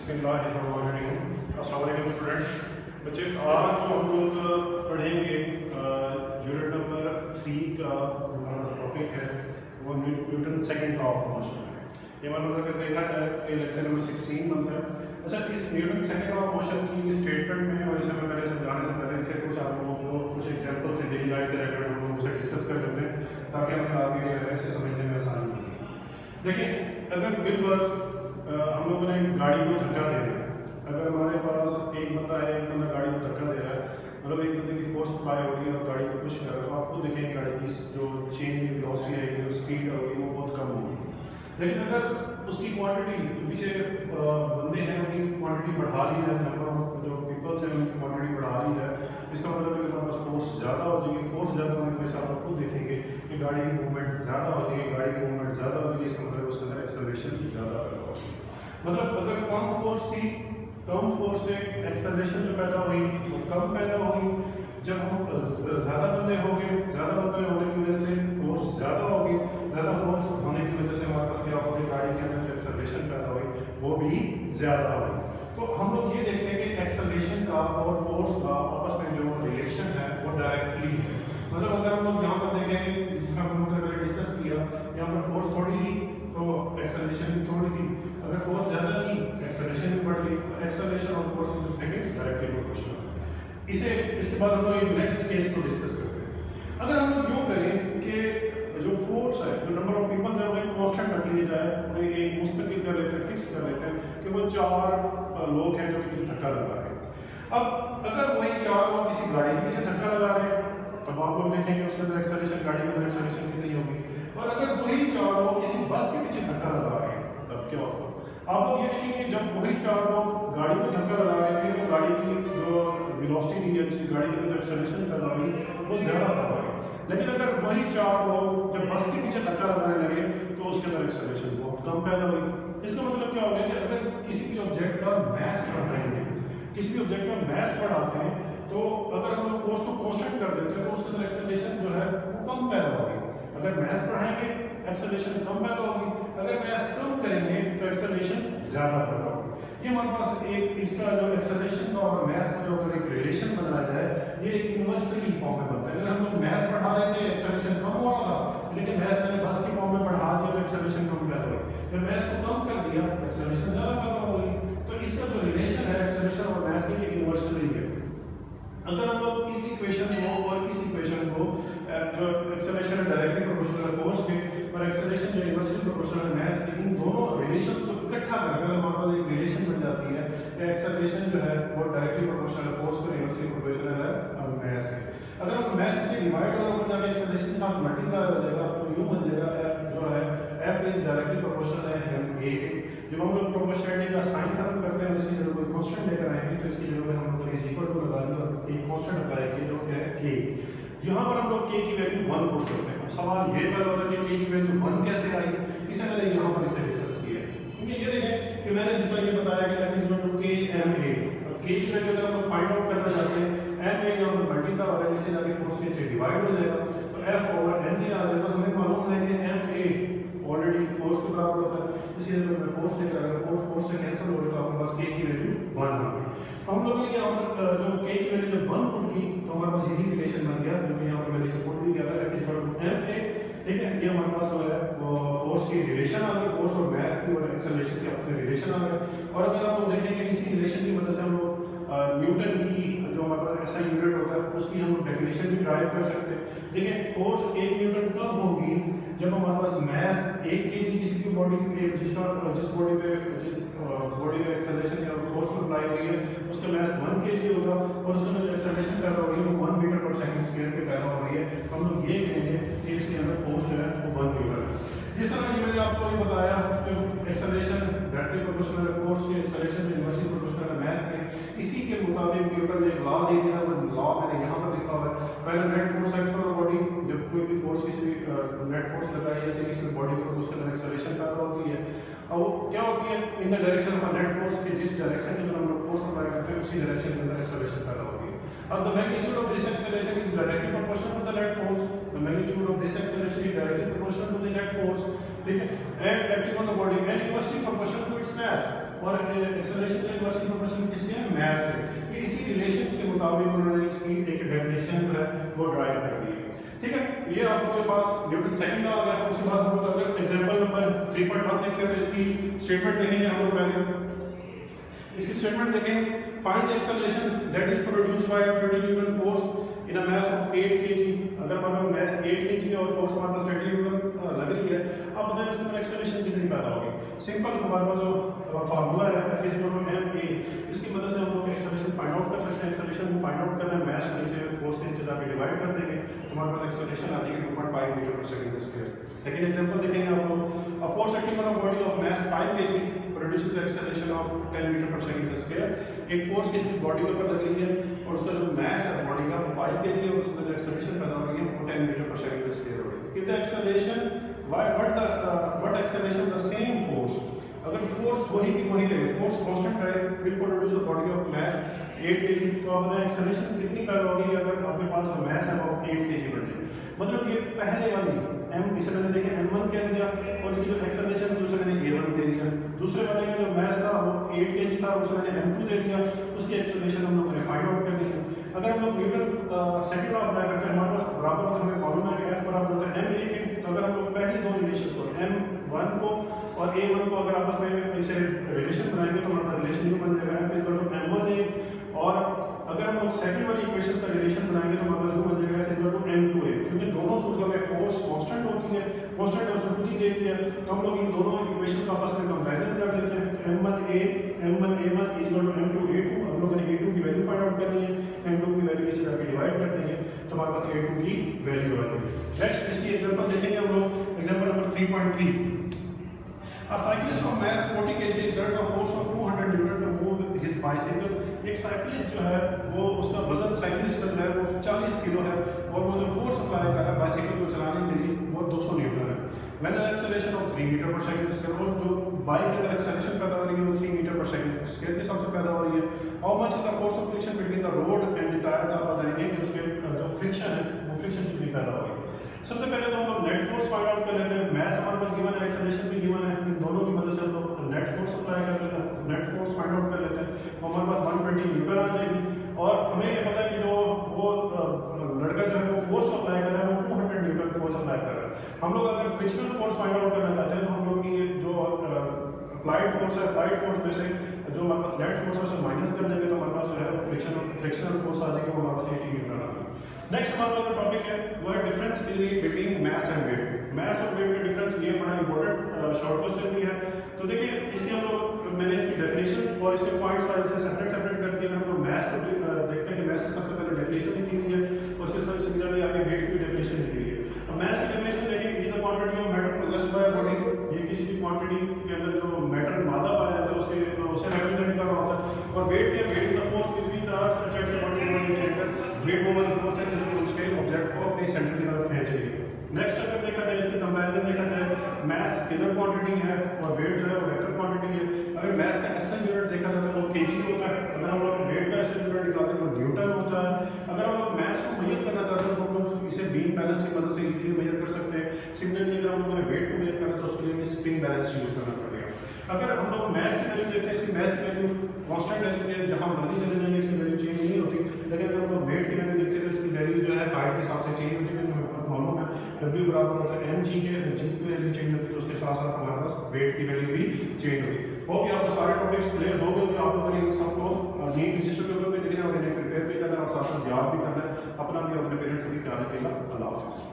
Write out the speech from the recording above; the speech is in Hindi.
अस्सलाम वालेकुम स्टूडेंट्स। बच्चे आज जो हम लोग पढ़ेंगे यूनिट नंबर 3 का हमारा टॉपिक है वो Newton second law of motion है। ये मतलब अगर देखा जाए ये लेक्चर नंबर 16 बनता है। अच्छा, इस Newton second law of motion की स्टेटमेंट में और इसे मैं पहले समझाने से पहले इसे कुछ आप लोगों को कुछ एग्जाम्पल से डेली लाइफ से रिलेटेड हम लोग उसे डिस्कस कर लेते हैं ताकि हमें आगे इसे समझने में आसानी हो। देखिए, अगर बिलफर्ज हम लोगों ने गाड़ी को धक्का दे रहे हैं, अगर हमारे पास एक बंदा है, एक बंदा गाड़ी को धक्का दे रहा है, मतलब एक बंदे की फोर्स अप्लाई हो रही है और गाड़ी को पुश कर रहा है, तो आपको देखेंगे गाड़ी की जो चेंज वेलोसिटी आएगी, जो स्पीड होगी वो बहुत कम होगी। लेकिन अगर उसकी क्वांटिटी पीछे बंदे हैं उनकी क्वांटिटी बढ़ा ली है, नंबर जो पीपल्स हैं उनकी क्वांटिटी बढ़ा ली है, इसका मतलब है कि हमारे पास फोर्स ज़्यादा हो जाएगी। फोर्स ज़्यादा होने के साथ आप खुद देखेंगे कि गाड़ी की मूवमेंट ज़्यादा हो जाएगी। गाड़ी की मूवमेंट ज़्यादा हो जाएगी, इसका मतलब उसके अंदर एक्सेलरेशन भी ज़्यादा पैदा होगी। मतलब अगर कम फोर्स थी, कम फोर्स से एक्सेलरेशन जो पैदा हुई वो कम पैदा होगी। जब हम ज़्यादा बंदे होंगे, ज़्यादा बंदे होने की वजह से फोर्स ज़्यादा होगी, ज़्यादा फोर्स होने की वजह से हमारे पास क्या होगी, गाड़ी के अंदर जो एक्सेलरेशन पैदा हुई वो भी ज़्यादा होगी। तो हम लोग ये देखते हैं कि एक्सेलरेशन का और फोर्स का आपस में जो रिलेशन है वो डायरेक्टली है। मतलब अगर हम लोग यहाँ पर देखेंगे, जिसका हम लोगों ने पहले डिस्कस किया, यहाँ पर फोर्स थोड़ी थी तो एक्सेलरेशन भी थोड़ी थी। अगर फोर्स ज़्यादा थी एक्सेलरेशन भी बढ़ गई। एक्सेलरेशन और फोर्स एक दूसरे के डायरेक्टली प्रोपोर्शनल। इसके बाद हम लोग एक नेक्स्ट केस को डिस्कस करते हैं। अगर हम लोग यूँ करें कि जो फोर्स है, जो नंबर ऑफ पीपल है उन्हें कांस्टेंट रख लिया जाए, उन्हें एक मुस्तकिल कर लेते हैं, फिक्स कर लेते हैं कि वो 4 लोग हैं जो कि धक्का लगा रहे हैं। अब अगर वही 4 लोग किसी गाड़ी के पीछे धक्का लगा रहे हैं तब आप लोग देखेंगे उसके अंदर एक्सेलरेशन, गाड़ी के अंदर एक्सेलरेशन कितनी होगी। और अगर वही 4 लोग किसी बस के पीछे धक्का लगा रहे हैं तब क्या होगा। आप लोग ये देखेंगे जब वही 4 लोग गाड़ी को धक्का लगा रहे हैं तो गाड़ी की जो वेलोसिटी है, गाड़ी के अंदर एक्सेलरेशन पैदा हुई वो ज़्यादा होगी। लेकिन अगर वही 4 लोग जब बस के पीछे धक्का लगाने लगे तो उसके अंदर एक्सेलरेशन बहुत कम पैदा हुई। इसका मतलब क्या हो गया कि अगर किसी भी ऑब्जेक्ट का मैस बढ़ाएंगे, किसी भी ऑब्जेक्ट का मैस बढ़ाते हैं तो अगर हम लोग फोर्स को कांस्टेंट कर देते हैं तो उसके अंदर एक्सेलरेशन जो है वो कम पैदा होगी। अगर मैस बढ़ाएंगे एक्सेलरेशन कम पैदा होगी, अगर मैस कम करेंगे तो एक्सेलरेशन ज़्यादा पैदा होगी। ये हमारे पास एक इसका जो एक्सेलरेशन का और मैस का जो अगर एक रिलेशन बनाया जाए ये एक यूनिवर्सली फॉर्म में बनता है। अगर हम लोग मैस बढ़ा रहे थे एक्सेलरेशन कम हो रहा था, लेकिन मैस मैंने बस की फॉर्म में बढ़ा दिया तो एक्सेलरेशन कम पैदा हुई। जब मैस को कम कर दिया एक्सेलरेशन ज़्यादा पैदा होगी। तो इसका जो रिलेशन है एक्सेलरेशन और मैस के लिए यूनिवर्सली है। अगर हम लोग इस इक्वेशन को और इस इक्वेशन को जो एक्सेलरेशन है डायरेक्टली प्रोपोर्शनल है फोर्स के और एक्सेलरेशन जो इनवर्सली प्रोपोर्शनल है मैस के, इन दोनों रिलेशंस को इकट्ठा करके हमारे पास एक रिलेशन बन जाती है कि एक्सेलरेशन जो है वो डायरेक्टली प्रोपोर्शनल है फोर्स पर, इनवर्सली प्रोपोर्शनल है मैस के। अगर हम मैस से डिवाइड और ऊपर जाके एक्सेलरेशन का मल्टीप्लाई हो जाएगा तो यूं बन जाएगा जो है F इज डायरेक्टली प्रोपोर्शनल है ma के। जब हम लोग प्रोपोर्शनलिटी का साइन खत्म करते हैं इसकी जगह कोई कांस्टेंट लेकर आएंगे तो इसकी जगह हम लोग इज इक्वल टू लगा दिया और एक कांस्टेंट अप्लाई किया जो है k। यहाँ पर हम लोग k की वैल्यू 1 पुट करते हैं। सवाल ये पैदा होता है कि k की वैल्यू 1 कैसे आई, इसे मैंने यहाँ पर इसे डिस्कस किया है। क्योंकि ये देखें कि मैंने जिस तरह ये बताया कि F is equal to k ma। अब k की वैल्यू अगर हम लोग फाइंड आउट करना चाहते हैं ma यहाँ पर मल्टीप्लाई हो रहा है, नीचे जाके फोर्स के नीचे डिवाइड हो जाएगा तो F ओवर ma आ जाएगा। हमें मालूम है कि ma ऑलरेडी फोर्स के बराबर होता है, इसलिए अगर मैं फोर्स लेकर अगर फोर्स से कैंसिल हो गया तो हमारे पास k की वैल्यू 1 आ गई। तो हम लोगों ने यहाँ पर जो k की वैल्यू जब 1 पुट की तो हमारे पास यही रिलेशन बन गया जो यहाँ पर मैंने इसे पुट भी किया था F इक्वल टू ma। ठीक है, ये हमारे पास जो है वो फोर्स की रिलेशन आ गई, फोर्स और मैस की और एक्सेलरेशन की अपने रिलेशन आ गए। और अगर आप लोग देखेंगे इसी रिलेशन की मदद से हम लोग न्यूटन की जो हमारे पास ऐसा यूनिट होता है उसकी हम डेफिनेशन भी ड्राइव कर सकते हैं। देखिए फोर्स 1 न्यूटन कब होगी जब हमारे पास मैस 1 kg किसी की बॉडी जिस बॉडी में एक्सेलरेशन या फोर्स अप्लाई हो रही है उसका मैस 1 kg होगा और उसके अंदर एक्सेलरेशन पैदा हो रही है वो 1 मीटर पर सेकंड स्क्वायर पे पैदा हो रही है। तो हम लोग ये कहेंगे कि इसके अंदर फोर्स जो है वो 1 न्यूटन है। जिस तरह कि मैंने आपको ये बताया कि एक्सेलरेशन डायरेक्टली प्रोपोर्शनल है फोर्स के, एक्सेलरेशन इनवर्सली प्रोपोर्शनल है मैस के। इसी के मुताबिक न्यूटन ने एक लॉ दे दिया, वो लॉ मैंने यहाँ पर लिखा हुआ है। पहले net force act for body, जब कोई भी फोर्स किसी भी नेट फोर्स लगाई जाती है किसी बॉडी पर तो उसके अंदर एक्सेलरेशन पैदा होती है। और वो क्या होती है in the direction of net force के, जिस डायरेक्शन के अंदर हम लोग फोर्स अप्लाई करते हैं उसी डायरेक्शन के अंदर एक्सेलरेशन पैदा होती है। अब the magnitude of this acceleration is directly proportional to the net force. The magnitude of this acceleration is directly proportional to the net force. ठीक है, and acting on the body and inversely proportional to its mass. और एक्सेलरेशन की वेलोसिटी प्रोपोर्शनल किसके है, मास है। ये इसी रिलेशन के मुताबिक उन्होंने इसकी एक डेफिनेशन जो है वो ड्राइव कर दी है। ठीक है, ये आप लोगों के पास न्यूटन सेकंड लॉ आ गया। उसके बाद हम लोग अगर एग्जांपल नंबर 3.1 देखते हैं तो इसकी स्टेटमेंट देखेंगे हम लोग पहले। इसकी स्टेटमेंट देखें, find the acceleration that is produced by 20 Newton force in a mass of 8 kg। अगर मान लो मास 8 kg और फोर्स हमारे पास 20 न्यूटन लग रही है, अब बताएं उसके अंदर एक्सेलरेशन कितनी पैदा होगी। सिंपल हमारे पास जो फार्मूला है F is equal to ma, इसकी मदद से हम लोग एक्सेलरेशन फाइंड आउट कर सकते हैं। एक्सेलरेशन को फाइंड आउट करना है, मास को नीचे फोर्स के नीचे जाके डिवाइड कर देंगे तो हमारे पास एक्सेलरेशन आ जाएगी 2.5 metre per second square. Second example देखेंगे आप लोग, a force acting on a body of mass 5 kg produces the acceleration of 10 metre per second square. एक फोर्स किसी बॉडी के ऊपर लग रही है और उसका जो मास है बॉडी का वो 5 kg है और उसका जो एक्सेलरेशन पैदा हो रही है वो 10 मीटर पर सेकंड स्क्वायर हो रही है। If the acceleration what acceleration the same force, अगर फोर्स वही की वही रहे, फोर्स कांस्टेंट रहे, will produce the body of mass 8 kg, तो अब बताएं एक्सेलरेशन कितनी पैदा होगी अगर आपके पास जो मास है वो 8 kg बन जाए। मतलब ये पहले वाली m, इसे मैंने देखे m1 कह दिया और इसकी जो एक्सेलरेशन थी उसे मैंने a1 दे दिया। दूसरे वाले का जो मास था वो 8 kg था, उसे मैंने m2 दे दिया, उसकी एक्सेलरेशन हम लोगों ने फाइंड आउट कर ली है। अगर हम लोग न्यूटन सेकंड लॉ अप्लाई करते हैं, हमारे पास बराबर होता है, हमें मालूम है कि F बराबर होता है ma के, तो अगर हम लोग पहली दो रिलेशंस को m1 को और a1 को अगर आपस में इसे रिलेशन बनाएंगे तो हमारा रिलेशन ये बन जाएगा F इक्वल टू m1a, और अगर हम लोग सेकंड वाली इक्वेशंस का रिलेशन बनाएंगे तो हमारा जो बन जाएगा F इक्वल टू m2a, क्योंकि दोनों सूत्रों में फोर्स कांस्टेंट होती है, कांस्टेंट उसने खुद ही दे दिया, तो हम लोग इन दोनों इक्वेशंस का आपस में कंपैरिजन कर लेते हैं। m1a1 is equal to m2a2, हम लोग ने a2 की वैल्यू फाइंड आउट करनी है, m2 की वैल्यू नीचे जाके डिवाइड कर देंगे तो हमारे पास a2 की वैल्यू आ जाएगी। नेक्स्ट इसकी एग्जांपल देखेंगे हम लोग, example number 3.3। A cyclist of mass 40 kg exerts a force of 200 Newton to move his bicycle। एक साइकिलिस्ट जो है वो उसका वजन साइकिलिस्ट का जो है वो 40 किलो है और वो जो फोर्स अप्लाई कर रहा है बाइसाइकिल को चलाने के लिए वो 200 न्यूटन है। When the acceleration of 3 metre per second square, और जो बाइक के अंदर एक्सेलरेशन पैदा हो रही है वो 3 मीटर पर सेकंड स्क्वायर के हिसाब से पैदा हो रही है। How much is the force of friction between the road and the tire, आप बताएंगे कि उसके जो फ्रिक्शन है वो फ्रिक्शन कितनी पैदा हो रही है। सबसे पहले तो हम लोग नेट फोर्स फाइंड आउट कर लेते हैं। मास हमारे पास गिवन है, एक्सेलरेशन भी गिवन है, इन दोनों की मदद से हम लोग नेट फोर्स अप्लाई कर लेते हैं, नेट फोर्स फाइंड आउट कर लेते हैं तो हमारे पास 120 न्यूटन आ जाएगी। और हमें ये पता है कि जो वो लड़का जो है वो फोर्स अप्लाई कर रहा है वो 200 न्यूटन फोर्स अप्लाई कर रहा है। हम लोग अगर फ्रिक्शनल फोर्स फाइंड आउट करना चाहते हैं तो हम लोग की जो अप्लाइड फोर्स है, अप्लाइड फोर्स में से जो हमारे पास नेट फोर्स है उसे माइनस कर देंगे तो हमारे पास जो है फ्रिक्शनल फोर्स आ जाएगी, वो हमारे पास 80 न्यूटन आ जाएगी। नेक्स्ट हमारे पास जो टॉपिक है वो है difference between mass and weight. Mass और वेट का डिफरेंस, ये बड़ा इंपॉर्टेंट शॉर्ट क्वेश्चन भी है। तो देखिए इसकी हम लोग, मैंने इसकी डेफिनेशन और इसके पॉइंट्स वाइज से सेपरेट करके हम लोग मास को देखते हैं कि मास की सबसे पहले डेफिनेशन लिखी हुई है और सिमिलरली आगे वेट की डेफिनेशन लिखी हुई है। अब मास की डेफिनेशन देखें कि the quantity of matter possessed by body, ये किसी भी क्वांटिटी के अंदर जो मैटर मादा पाया जाता है उसे रिप्रेजेंट कर रहा होता है। और वेट क्या, weight the force between the earth attached to body centre, weight वो वाली फोर्स है जो उसके ऑब्जेक्ट को अपने सेंटर की तरफ खींच रही है। नेक्स्ट अगर देखा जाए इसमें कंपैरिजन देखा जाए, मास स्केलर क्वांटिटी है और वेट जो है वो वेक्टर क्वांटिटी है। अगर मास का एसआई यूनिट देखा जाए तो वो केजी होता है, अगर हम लोग वेट का एसआई यूनिट निकालते हैं तो न्यूटन होता है। अगर हम लोग मास को मेजर करना चाहते हैं तो हम लोग इसे बीम बैलेंस की मदद से इजीली मेजर कर सकते हैं। सिमिलरली अगर हम लोगों ने वेट को मेजर करना तो उसके लिए हमें स्प्रिंग बैलेंस यूज करना पड़ेगा। अगर हम लोग मास की वैल्यू देखते हैं, इसकी मास की वैल्यू कांस्टेंट रहती है, जहां मर्जी चले जाएंगे इसकी वैल्यू चेंज नहीं होती। लेकिन अगर हम लोग वेट की वैल्यू देखते हैं तो इसकी वैल्यू जो है हाइट के हिसाब से चेंज होती है। मालूम है W बराबर होता है mg के, g की वैल्यू चेंज होती है तो उसके साथ साथ हमारे पास वेट की वैल्यू भी चेंज होगी। होप कि आपको सारे टॉपिक्स क्लियर हो गए, आप लोगों ने इन सबको नीट रजिस्टर पेपर में लिखना है और इन्हें प्रिपेयर भी करना है और साथ साथ याद भी करना है। अपना भी अपने पेरेंट्स का भी ख्याल रखिएगा। अल्लाह हाफिज़।